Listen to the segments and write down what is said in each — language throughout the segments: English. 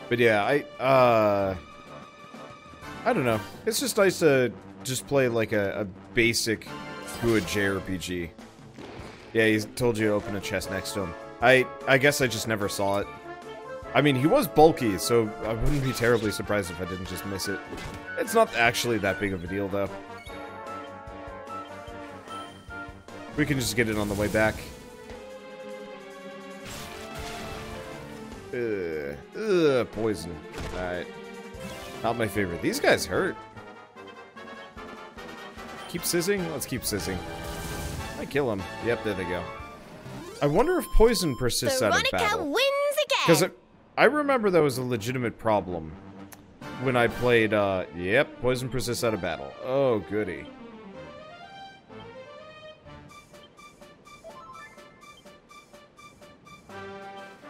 But yeah, I don't know. It's just nice to just play like a basic good JRPG. Yeah, he told you to open a chest next to him. I guess I just never saw it. I mean, he was bulky, so I wouldn't be terribly surprised if I didn't just miss it. It's not actually that big of a deal, though. We can just get it on the way back. Poison. Alright. Not my favorite. These guys hurt. Keep sizzing? Let's keep sizzing. I kill him. Yep, there they go. I wonder if poison persists out of battle. Wins again. Because I remember that was a legitimate problem when I played, yep, poison persists out of battle. Oh, goody.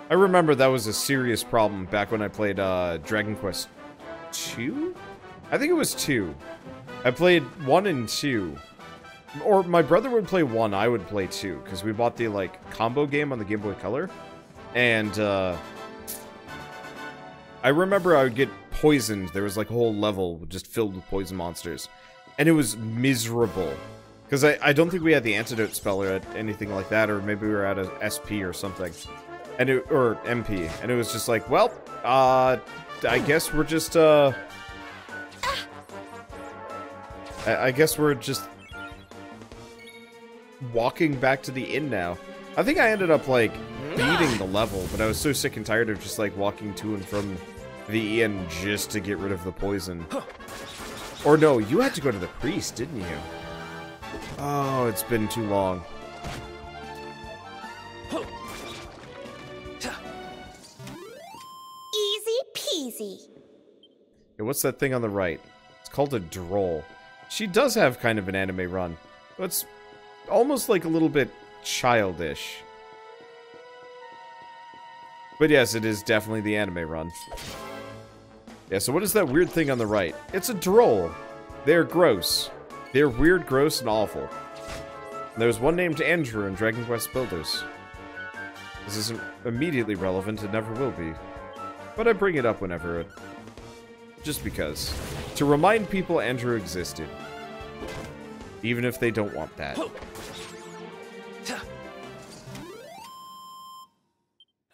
I remember that was a serious problem back when I played, Dragon Quest 2? I think it was 2. I played 1 and 2. Or my brother would play 1, I would play 2, because we bought the, like, combo game on the Game Boy Color. And, I remember I would get poisoned. There was, like, a whole level just filled with poison monsters. And it was miserable. Because I don't think we had the antidote spell or anything like that, or maybe we were at a SP or something. And it, or MP. And it was just like, well, I guess we're just, I guess we're just walking back to the inn now. I think I ended up, like, beating the level, but I was so sick and tired of just, like, walking to and from the inn just to get rid of the poison. Or no, you had to go to the priest, didn't you? Oh, it's been too long. Easy peasy. Yeah, what's that thing on the right? It's called a droll. She does have kind of an anime run. It's almost like a little bit childish. But yes, it is definitely the anime run. Yeah, so what is that weird thing on the right? It's a droll. They're gross. They're weird, gross, and awful. And there's one named Andrew in Dragon Quest Builders. This isn't immediately relevant, it never will be. But I bring it up whenever it... just because. To remind people Andrew existed. Even if they don't want that.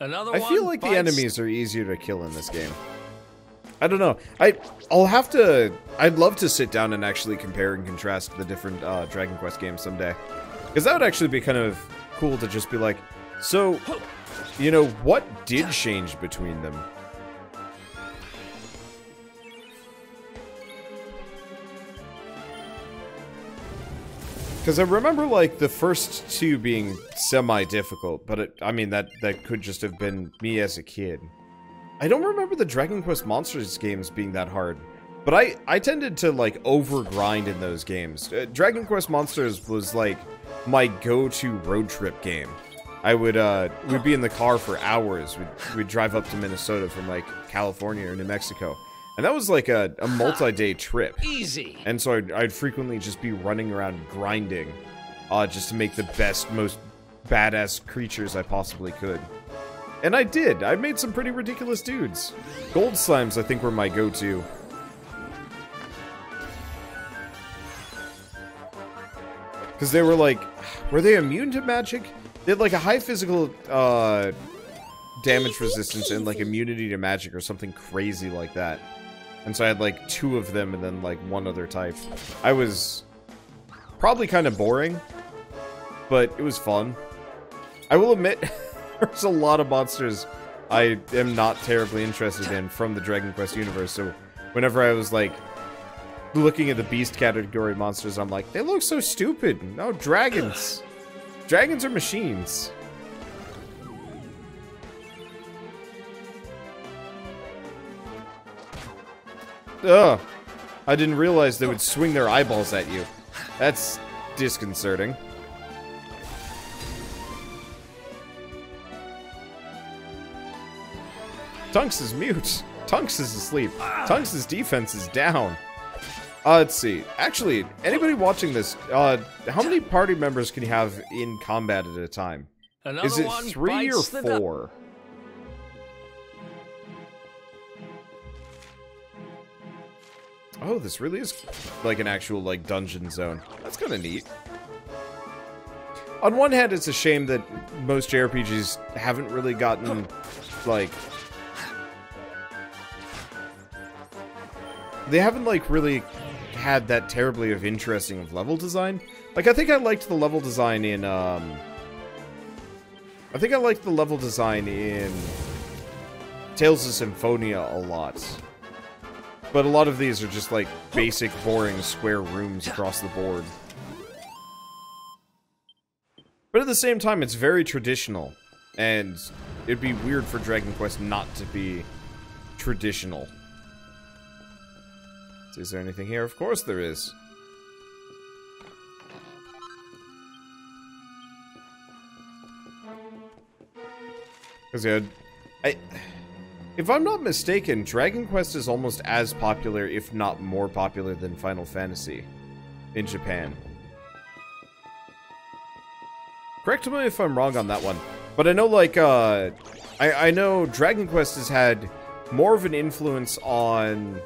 I feel like the enemies are easier to kill in this game. I don't know. I'll have to... I'd love to sit down and actually compare and contrast the different Dragon Quest games someday. Because that would actually be kind of cool to just be like, so, you know, what did change between them? Because I remember, like, the first two being semi-difficult, but I mean, that could just have been me as a kid. I don't remember the Dragon Quest Monsters games being that hard, but I tended to, like, over-grind in those games. Dragon Quest Monsters was, like, my go-to road trip game. I would, we'd be in the car for hours. We'd drive up to Minnesota from, like, California or New Mexico. And that was like a multi-day trip. Easy. And so I'd frequently just be running around grinding, just to make the best, most badass creatures I possibly could. And I did. I made some pretty ridiculous dudes. Gold slimes, I think, were my go-to. Because they were like, were they immune to magic? They had like a high physical damage resistance and like immunity to magic or something crazy like that. And so I had, like, 2 of them and then, like, 1 other type. I was probably kind of boring, but it was fun. I will admit, there's a lot of monsters I am not terribly interested in from the Dragon Quest universe, so whenever I was, like, looking at the beast category monsters, I'm like, they look so stupid. No, dragons. Dragons are machines. Ugh. I didn't realize they would swing their eyeballs at you. That's disconcerting. Tunks is mute. Tunks is asleep. Tunks' defense is down. Let's see. Actually, anybody watching this, how many party members can you have in combat at a time? Is it 3 or 4? Oh, this really is like an actual, like, dungeon zone. That's kind of neat. On one hand, it's a shame that most JRPGs haven't really gotten, like... They haven't, like, really had that terribly of interesting of level design. Like, I think I liked the level design in, I think I liked the level design in Tales of Symphonia a lot. But a lot of these are just, like, basic, boring square rooms across the board. But at the same time, it's very traditional. And it'd be weird for Dragon Quest not to be traditional. Is there anything here? Of course there is. Because, yeah, if I'm not mistaken, Dragon Quest is almost as popular, if not more popular, than Final Fantasy in Japan. Correct me if I'm wrong on that one. But I know, like, I know Dragon Quest has had more of an influence on...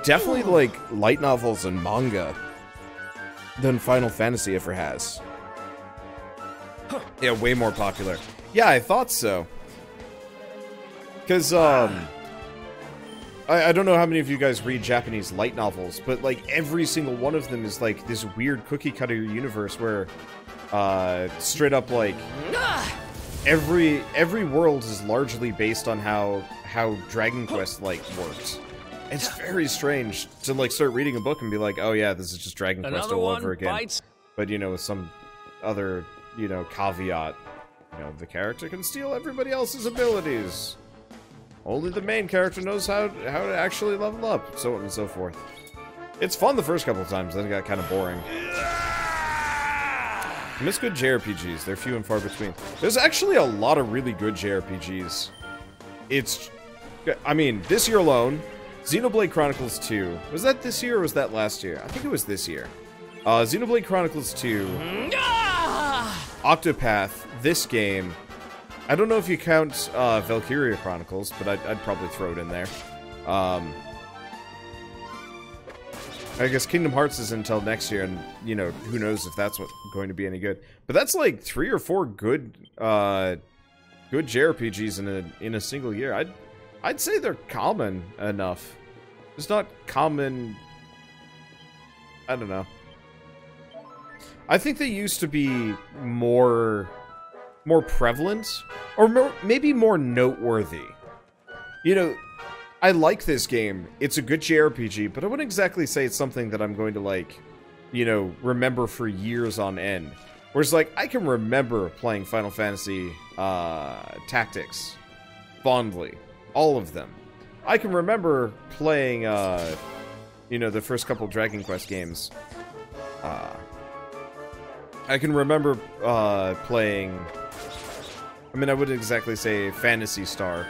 definitely, like, light novels and manga than Final Fantasy ever has. Yeah, way more popular. Yeah, I thought so. Because, I don't know how many of you guys read Japanese light novels, but, like, every single one of them is, like, this weird cookie-cutter universe where, straight up, like, every world is largely based on how Dragon Quest, like, works. It's very strange to, like, start reading a book and be like, oh yeah, this is just Dragon Quest all over again. Bites. But, you know, with some other, you know, caveat. You know, the character can steal everybody else's abilities. Only the main character knows how to actually level up, so on and so forth. It's fun the first couple of times, then it got kind of boring. I miss good JRPGs. They're few and far between. There's actually a lot of really good JRPGs. It's... I mean, this year alone, Xenoblade Chronicles 2. Was that this year or was that last year? I think it was this year. Xenoblade Chronicles 2. Octopath. This game. I don't know if you count Valkyria Chronicles, but I'd probably throw it in there. I guess Kingdom Hearts is until next year, and, you know, who knows if that's going to be any good. But that's like 3 or 4 good JRPGs in a single year. I'd say they're common enough. It's not common... I don't know. I think they used to be more prevalent, or maybe more noteworthy. You know, I like this game. It's a good JRPG, but I wouldn't exactly say it's something that I'm going to, like, you know, remember for years on end. Whereas, like, I can remember playing Final Fantasy Tactics fondly. All of them. I can remember playing, you know, the first couple Dragon Quest games. I can remember playing... I mean, I wouldn't exactly say Phantasy Star,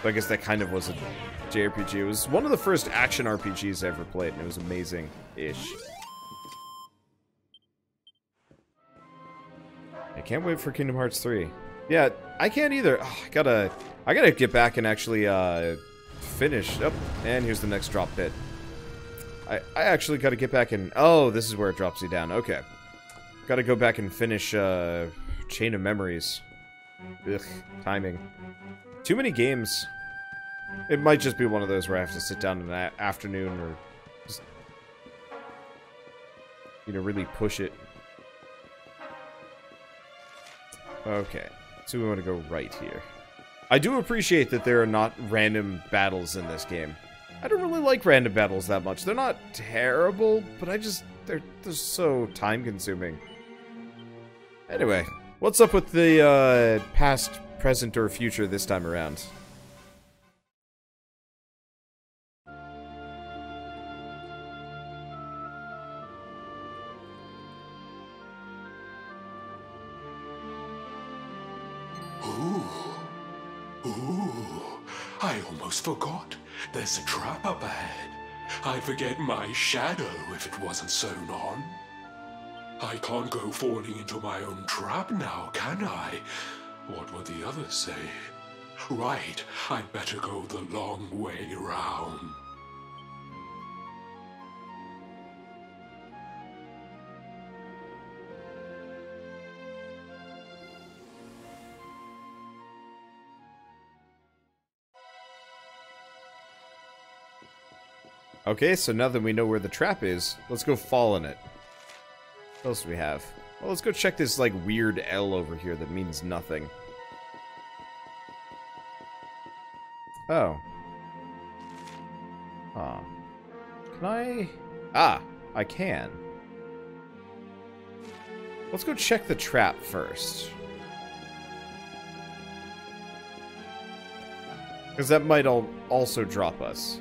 but I guess that kind of was a JRPG. It was one of the first action RPGs I ever played, and it was amazing-ish. I can't wait for Kingdom Hearts 3. Yeah, I can't either. Oh, I gotta get back and actually finish. Oh, and here's the next drop bit. I actually gotta get back and... Oh, this is where it drops you down. Okay. Gotta go back and finish Chain of Memories. Ugh, timing. Too many games. It might just be one of those where I have to sit down in the afternoon or just, you know, really push it. Okay, so we want to go right here. I do appreciate that there are not random battles in this game. I don't really like random battles that much. They're not terrible, but they're so time-consuming. Anyway, what's up with the past, present, or future this time around? I almost forgot. There's a trap up ahead. I'd forget my shadow if it wasn't sewn on. I can't go falling into my own trap now, can I? What would the others say? Right, I'd better go the long way round. Okay, so now that we know where the trap is, let's go fall in it. What else do we have? Well, let's go check this, like, weird L over here that means nothing. Oh. Ah. Can I... Ah, I can. Let's go check the trap first. Because that might also drop us.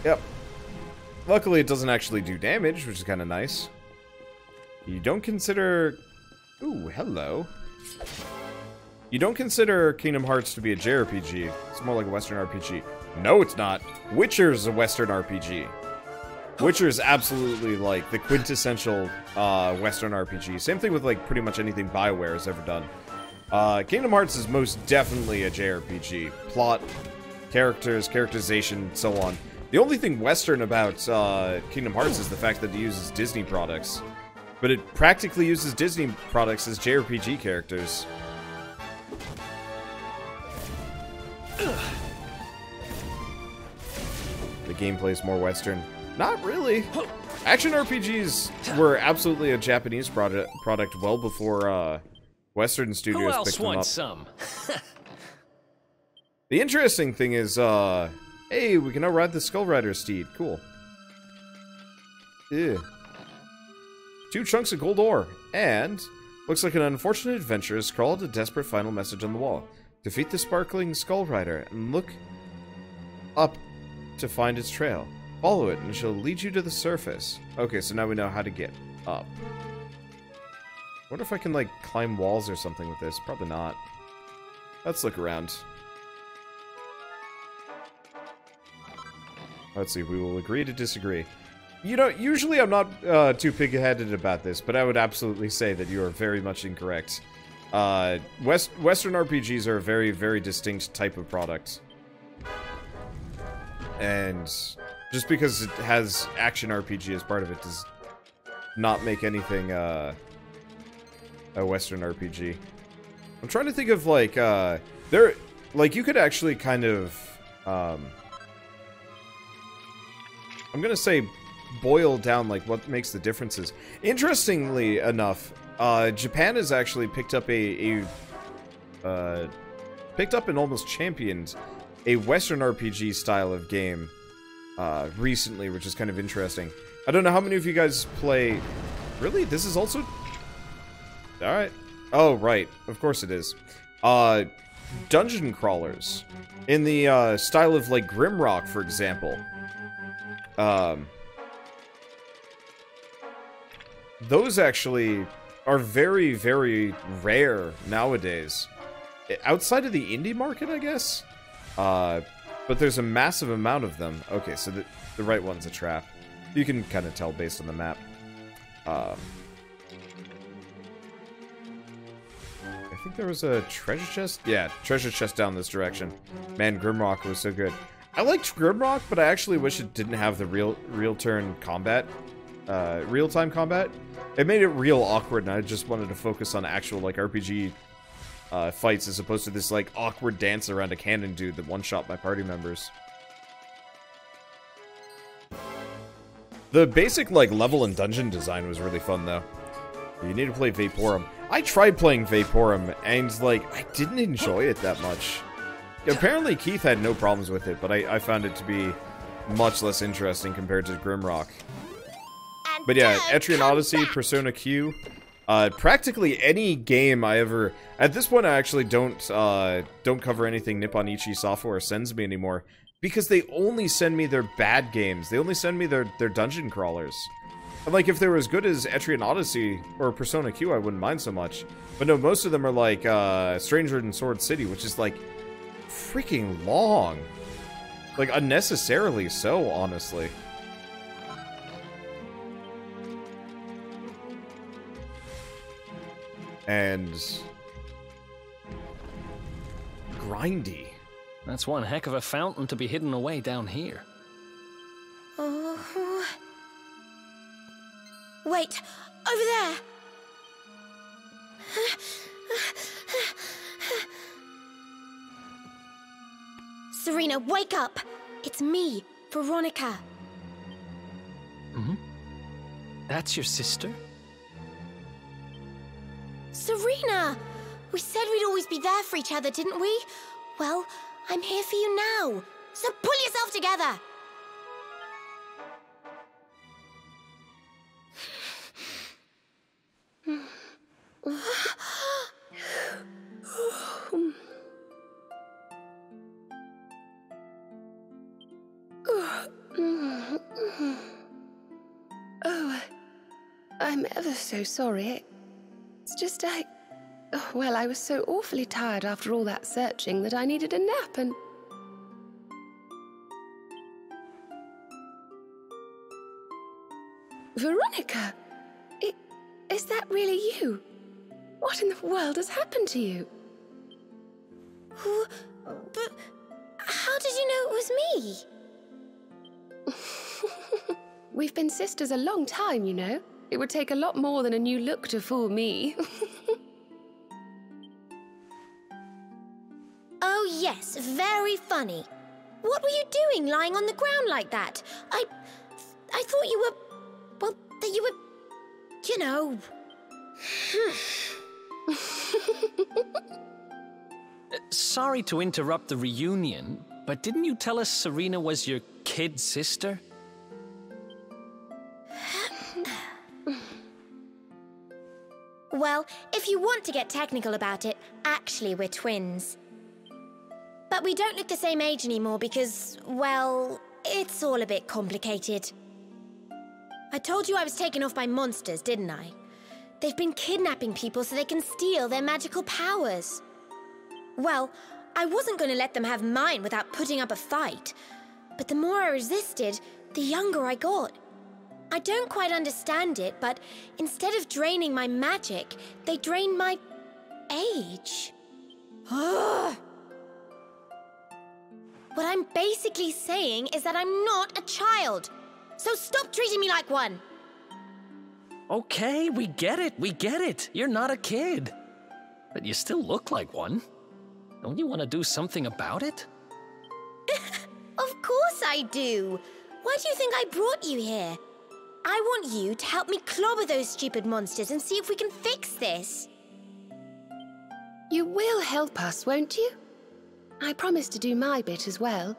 Yep. Luckily, it doesn't actually do damage, which is kind of nice. You don't consider... Ooh, hello. You don't consider Kingdom Hearts to be a JRPG. It's more like a Western RPG. No, it's not. Witcher's a Western RPG. Witcher is absolutely, like, the quintessential Western RPG. Same thing with, like, pretty much anything BioWare has ever done. Kingdom Hearts is most definitely a JRPG. Plot, characters, characterization, so on. The only thing Western about Kingdom Hearts is the fact that it uses Disney products. But it practically uses Disney products as JRPG characters. The gameplay is more Western. Not really. Action RPGs were absolutely a Japanese product well before Western studios picked them up. Some? The interesting thing is, hey, we can now ride the Skull Rider steed. Cool. Ew. 2 chunks of gold ore, and looks like an unfortunate adventurer scrawled a desperate final message on the wall. Defeat the sparkling Skull Rider and look up to find its trail. Follow it, and she'll lead you to the surface. Okay, so now we know how to get up. Wonder if I can, like, climb walls or something with this. Probably not. Let's look around. Let's see, we will agree to disagree. You know, usually I'm not too pig-headed about this, but I would absolutely say that you are very much incorrect. Western RPGs are a very, very distinct type of product. And just because it has action RPG as part of it does not make anything a Western RPG. I'm trying to think of, like, you could actually kind of, I'm gonna say boil down, like, what makes the differences. Interestingly enough, Japan has actually picked up and almost championed a Western RPG style of game recently, which is kind of interesting. I don't know how many of you guys play... Really? This is also... Alright. Oh, right. Of course it is. Dungeon crawlers. In the style of, like, Grimrock, for example. Those actually are very, very rare nowadays. Outside of the indie market, I guess? But there's a massive amount of them. Okay, so the right one's a trap. You can kind of tell based on the map. I think there was a treasure chest? Yeah, treasure chest down this direction. Man, Grimrock was so good. I liked Grimrock, but I actually wish it didn't have the real-time combat. It made it real awkward, and I just wanted to focus on actual, like, RPG fights as opposed to this, like, awkward dance around a cannon dude that one-shot my party members. The basic, like, level and dungeon design was really fun, though. You need to play Vaporum. I tried playing Vaporum, and, like, I didn't enjoy it that much. Apparently, Keith had no problems with it, but I found it to be much less interesting compared to Grimrock. But yeah, Etrian Odyssey, Persona Q, practically any game I ever... At this point, I actually don't cover anything Nippon Ichi Software sends me anymore, because they only send me their bad games. They only send me their dungeon crawlers. And, like, if they were as good as Etrian Odyssey or Persona Q, I wouldn't mind so much. But no, most of them are like Stranger in Sword City, which is, like, freaking long. Like, unnecessarily so, honestly. And... grindy. That's one heck of a fountain to be hidden away down here. Wait, over there! Serena, wake up! It's me, Veronica. Hmm? That's your sister? Serena! We said we'd always be there for each other, didn't we? Well, I'm here for you now. So pull yourself together! Oh, I'm ever so sorry. It's just well, I was so awfully tired after all that searching that I needed a nap and... Veronica! Is that really you? What in the world has happened to you? But how did you know it was me? We've been sisters a long time, you know. It would take a lot more than a new look to fool me. Oh yes, very funny. What were you doing lying on the ground like that? I thought you were... well, that you were... you know... Sorry to interrupt the reunion, but didn't you tell us Serena was your kid sister? Well, if you want to get technical about it, actually we're twins. But we don't look the same age anymore because, well, it's all a bit complicated. I told you I was taken off by monsters, didn't I? They've been kidnapping people so they can steal their magical powers. Well, I wasn't going to let them have mine without putting up a fight. But the more I resisted, the younger I got. I don't quite understand it, but instead of draining my magic, they drained my... age. Ugh. What I'm basically saying is that I'm not a child. So stop treating me like one. Okay, we get it. You're not a kid. But you still look like one. Don't you want to do something about it? Of course I do. Why do you think I brought you here? I want you to help me clobber those stupid monsters and see if we can fix this. You will help us, won't you? I promise to do my bit as well.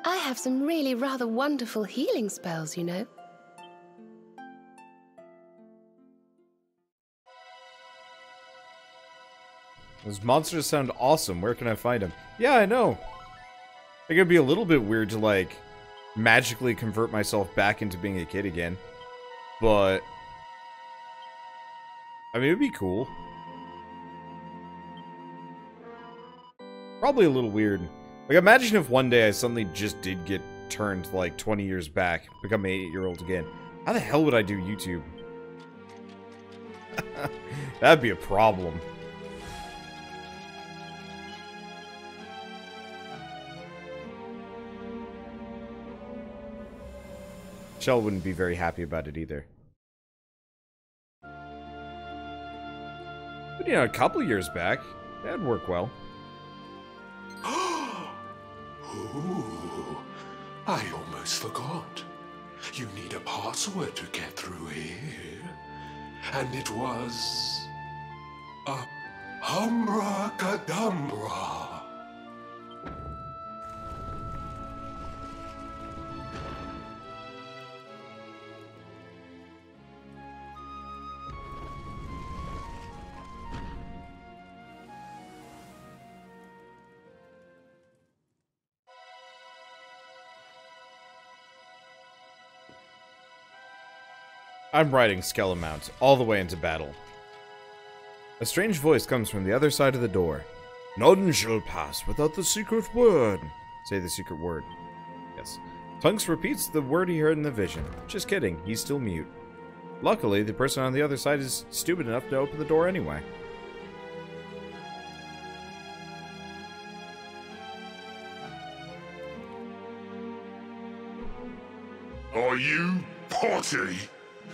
I have some really rather wonderful healing spells, you know. Those monsters sound awesome. Where can I find them? Yeah, I know. I think it'd be a little bit weird to, like, magically convert myself back into being a kid again. But... I mean, it'd be cool. Probably a little weird. Like, imagine if one day I suddenly just did get turned, like, 20 years back. Become an 8-year-old again. How the hell would I do YouTube? That'd be a problem. Shell wouldn't be very happy about it either. But, you know, a couple years back, that'd work well. Ooh, I almost forgot. You need a password to get through here. And it was... a Humbracadabra. I'm riding Skellamount all the way into battle. A strange voice comes from the other side of the door. None shall pass without the secret word. Say the secret word. Yes. Tunks repeats the word he heard in the vision. Just kidding, he's still mute. Luckily, the person on the other side is stupid enough to open the door anyway. Are you Potty?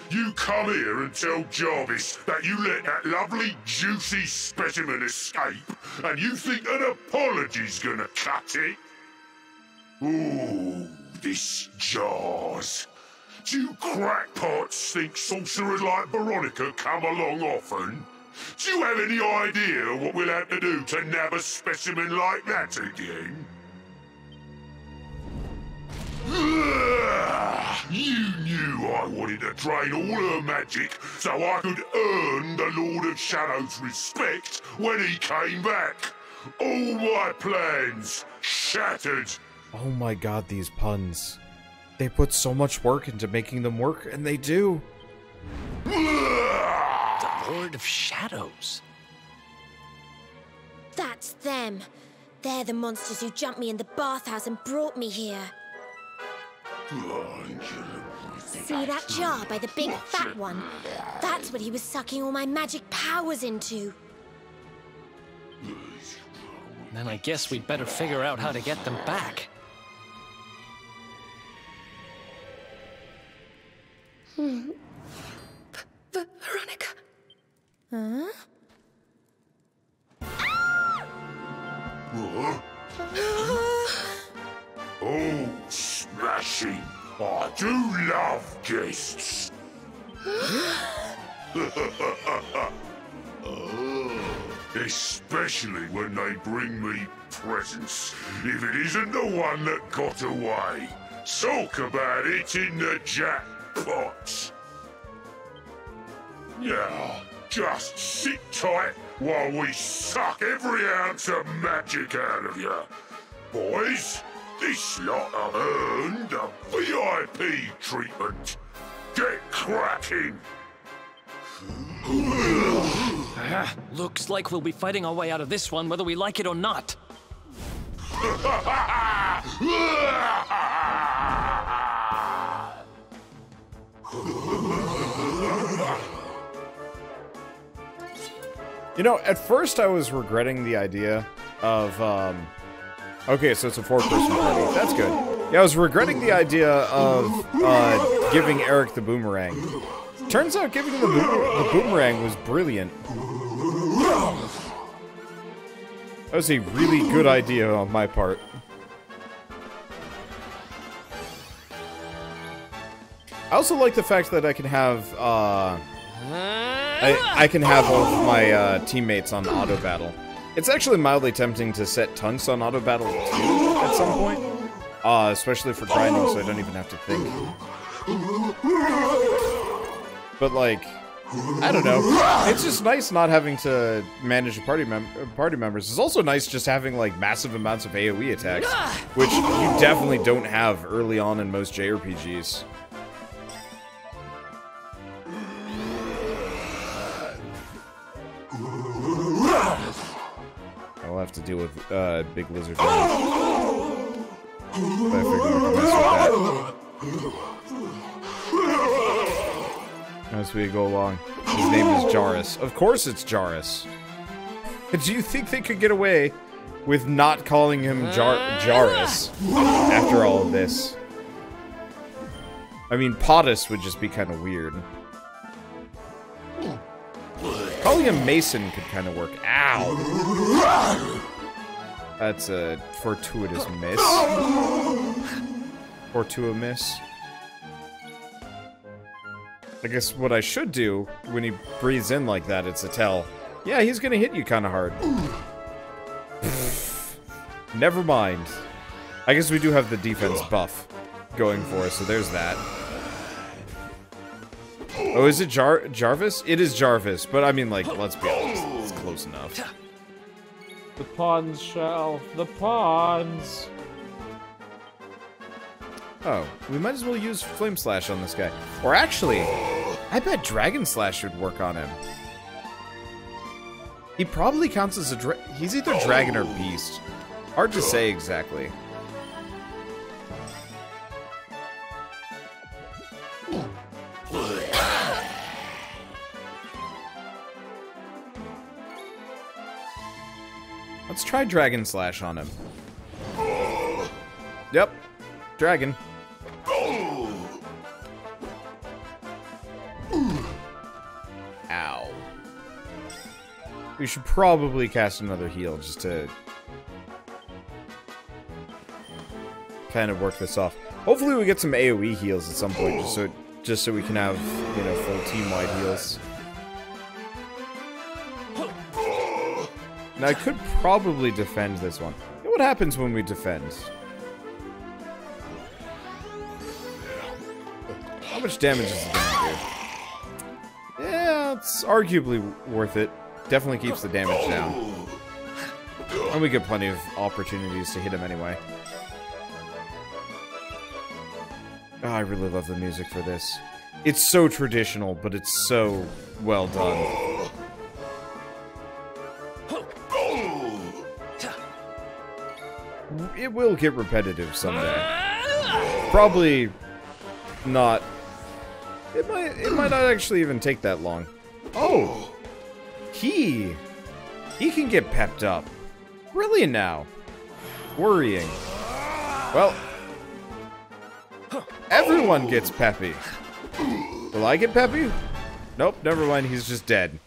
You come here and tell Jarvis that you let that lovely, juicy specimen escape, and you think an apology's gonna cut it? Ooh. this jars. Do you crackpots think sorcerers like Veronica come along often? Do you have any idea what we'll have to do to nab a specimen like that again? You knew I wanted to drain all her magic so I could earn the Lord of Shadow's respect when he came back. All my plans shattered. Oh my god, these puns. They put so much work into making them work, and they do. The Lord of Shadows. That's them. They're the monsters who jumped me in the bathhouse and brought me here. See that jar by the big fat one? That's what he was sucking all my magic powers into. Then I guess we'd better figure out how to get them back. Veronica. Huh? Oh, smashing! I do love guests! Especially when they bring me presents, if it isn't the one that got away. Talk about it in the jackpot! Now, just sit tight while we suck every ounce of magic out of you. Boys, this lot have earned a VIP treatment. Get cracking! Looks like we'll be fighting our way out of this one whether we like it or not. You know, at first I was regretting the idea of, okay, so it's a 4-person party. That's good. Yeah, I was regretting the idea of, giving Eric the boomerang. Turns out giving him the boomerang was brilliant. That was a really good idea on my part. I also like the fact that I can have, I can have all of my teammates on auto battle. It's actually mildly tempting to set Tunks on auto battle too at some point, especially for grinding, so I don't even have to think. But like, I don't know. It's just nice not having to manage a party members. It's also nice just having like massive amounts of AoE attacks, which you definitely don't have early on in most JRPGs. I'll have to deal with big lizard guys. I figured I could mess with that. As we go along. His name is Jairus. Of course it's Jairus. Do you think they could get away with not calling him Jairus after all of this? I mean, Potus would just be kind of weird. Calling him Mason could kind of work. Ow! That's a fortuitous miss. Fortuitous. I guess what I should do when he breathes in like that, it's a tell. Yeah, he's gonna hit you kind of hard. Never mind. I guess we do have the defense buff going for us, so there's that. Oh, is it Jarvis? It is Jarvis, but I mean, like, let's be honest, it's close enough. The pawns, Shell. The pawns. Oh, we might as well use Flame Slash on this guy. Or actually, I bet Dragon Slash would work on him. He probably counts as a he's either dragon or beast. Hard to say exactly. Let's try Dragon Slash on him. Yep. Dragon. Ow. We should probably cast another heal just to kind of work this off. Hopefully we get some AoE heals at some point, just so we can have, you know, full team-wide heals. Now I could probably defend this one. You know what happens when we defend? How much damage is it gonna do? Yeah, it's arguably worth it. Definitely keeps the damage down. And we get plenty of opportunities to hit him anyway. Oh, I really love the music for this. It's so traditional, but it's so well done. It will get repetitive someday. Probably not. It might not actually even take that long. Oh! He can get pepped up. Brilliant now. Worrying. Well, everyone gets peppy. Will I get peppy? Nope, never mind, he's just dead.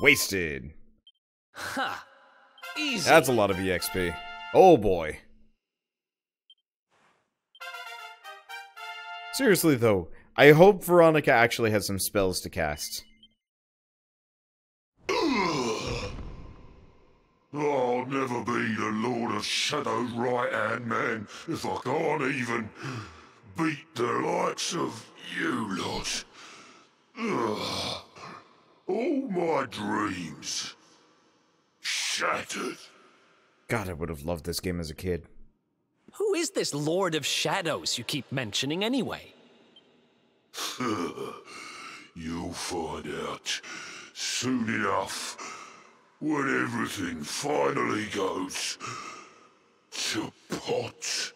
Wasted. Ha! Easy. That's a lot of EXP. Oh boy. Seriously though, I hope Veronica actually has some spells to cast. I'll never be the Lord of Shadow's right-hand man if I can't even beat the likes of you lot. Ugh. All my dreams shattered. God, I would have loved this game as a kid. Who is this Lord of Shadows you keep mentioning anyway? You'll find out soon enough when everything finally goes to pot.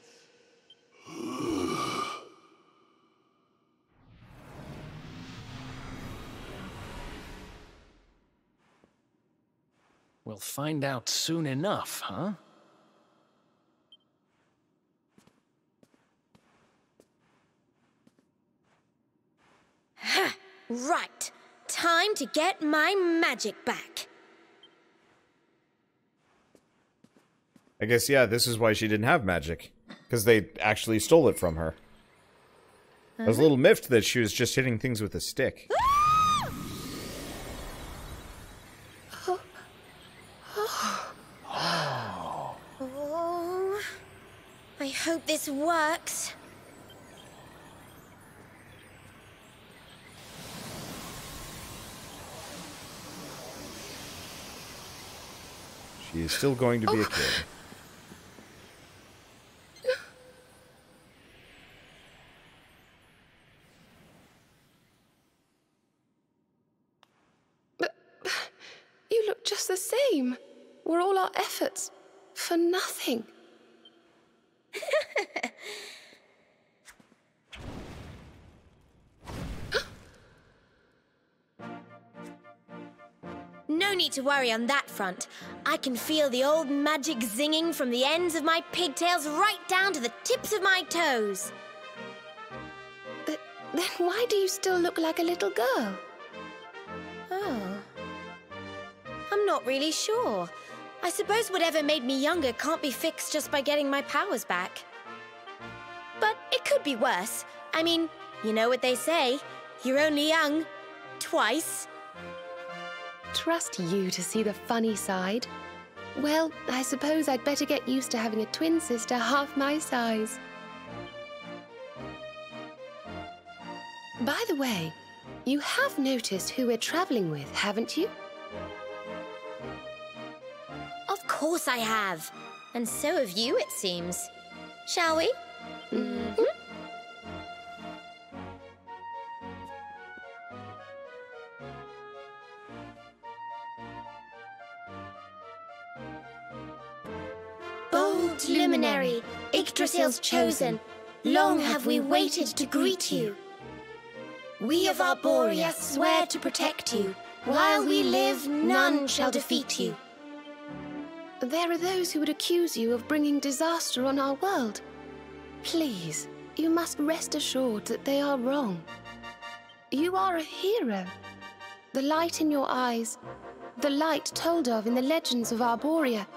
We'll find out soon enough, huh? Ha! Right. Time to get my magic back. I guess, yeah, this is why she didn't have magic. Because they actually stole it from her. I was a little miffed that she was just hitting things with a stick. Oh, I hope this works. She is still going to be a kid. But you look just the same. Were all our efforts for nothing? No need to worry on that front. I can feel the old magic zinging from the ends of my pigtails right down to the tips of my toes. Then why do you still look like a little girl? Oh. I'm not really sure. I suppose whatever made me younger can't be fixed just by getting my powers back. But it could be worse. I mean, you know what they say. You're only young. Twice. Trust you to see the funny side. Well, I suppose I'd better get used to having a twin sister half my size. By the way, you have noticed who we're traveling with, haven't you? Of course I have. And so have you, it seems. Shall we? Mm-hmm. Bold luminary, Yggdrasil's chosen, long have we waited to greet you. We of Arborea swear to protect you. While we live, none shall defeat you. There are those who would accuse you of bringing disaster on our world. Please, you must rest assured that they are wrong. You are a hero. The light in your eyes, the light told of in the legends of Arborea,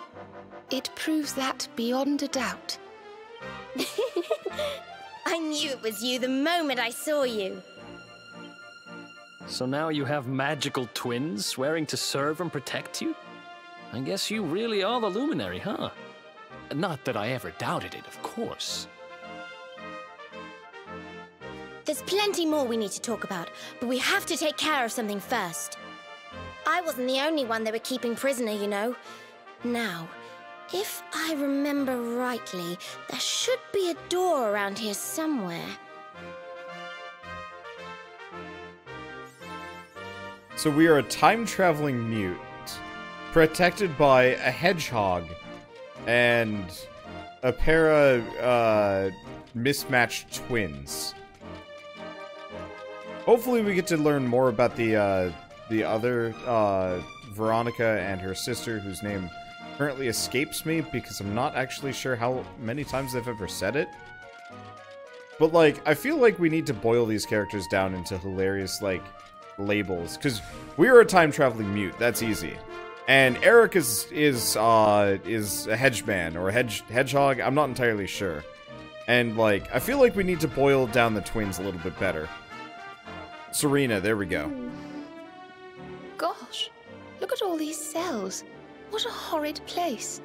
it proves that beyond a doubt. I knew it was you the moment I saw you. So now you have magical twins swearing to serve and protect you? I guess you really are the luminary, huh? Not that I ever doubted it, of course. There's plenty more we need to talk about, but we have to take care of something first. I wasn't the only one they were keeping prisoner, you know. Now, if I remember rightly, there should be a door around here somewhere. So we are a time-traveling mute, protected by a hedgehog and a pair of mismatched twins. Hopefully we get to learn more about the other Veronica and her sister, whose name currently escapes me because I'm not actually sure how many times they've ever said it. But, like, I feel like we need to boil these characters down into hilarious, like, labels. Because we are a time-traveling mute, that's easy. And Eric is a hedgeman, or a hedgehog, I'm not entirely sure. And, like, I feel like we need to boil down the twins a little bit better. Serena, there we go. Gosh, look at all these cells. What a horrid place.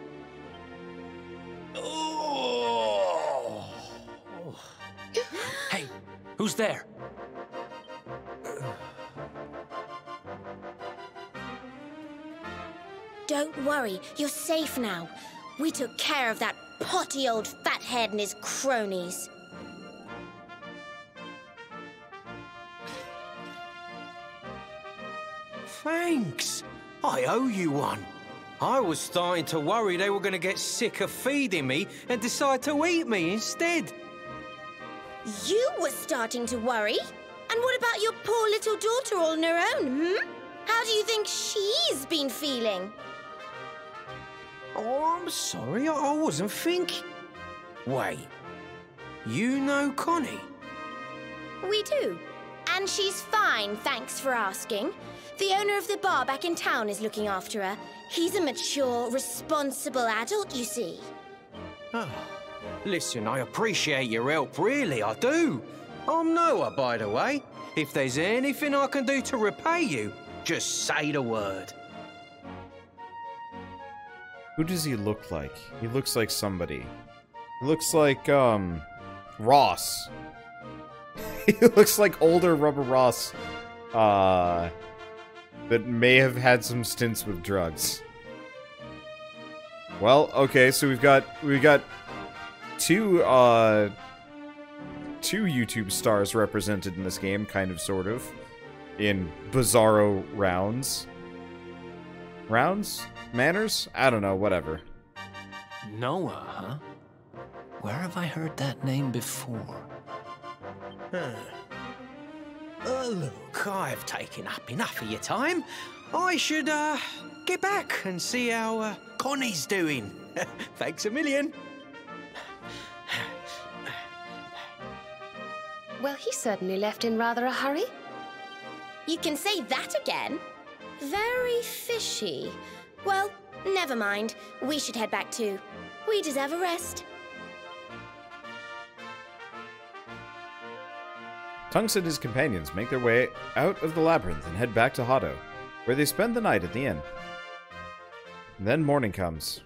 Oh. Hey, who's there? Don't worry, you're safe now. We took care of that potty old fathead and his cronies. Thanks. I owe you one. I was starting to worry they were going to get sick of feeding me and decide to eat me instead. You were starting to worry? And what about your poor little daughter all on her own, How do you think she's been feeling? Oh, I'm sorry, I wasn't thinking. Wait, you know Connie? We do. And she's fine, thanks for asking. The owner of the bar back in town is looking after her. He's a mature, responsible adult, you see. Oh, listen, I appreciate your help, really, I do. I'm Noah, by the way. If there's anything I can do to repay you, just say the word. Who does he look like? He looks like somebody. He looks like, Ross. He looks like older Rubber Ross, that may have had some stints with drugs. Well, okay, so we've got two YouTube stars represented in this game, kind of, sort of, in bizarro rounds. Rounds? Manners? I don't know, whatever. Noah, huh? Where have I heard that name before? Look, I've taken up enough of your time. I should, get back and see how, Connie's doing. Thanks a million. Well, he certainly left in rather a hurry. You can say that again? Very fishy. Well, never mind. We should head back too. We deserve a rest. Tunks and his companions make their way out of the labyrinth and head back to Hado, where they spend the night at the inn. And then morning comes.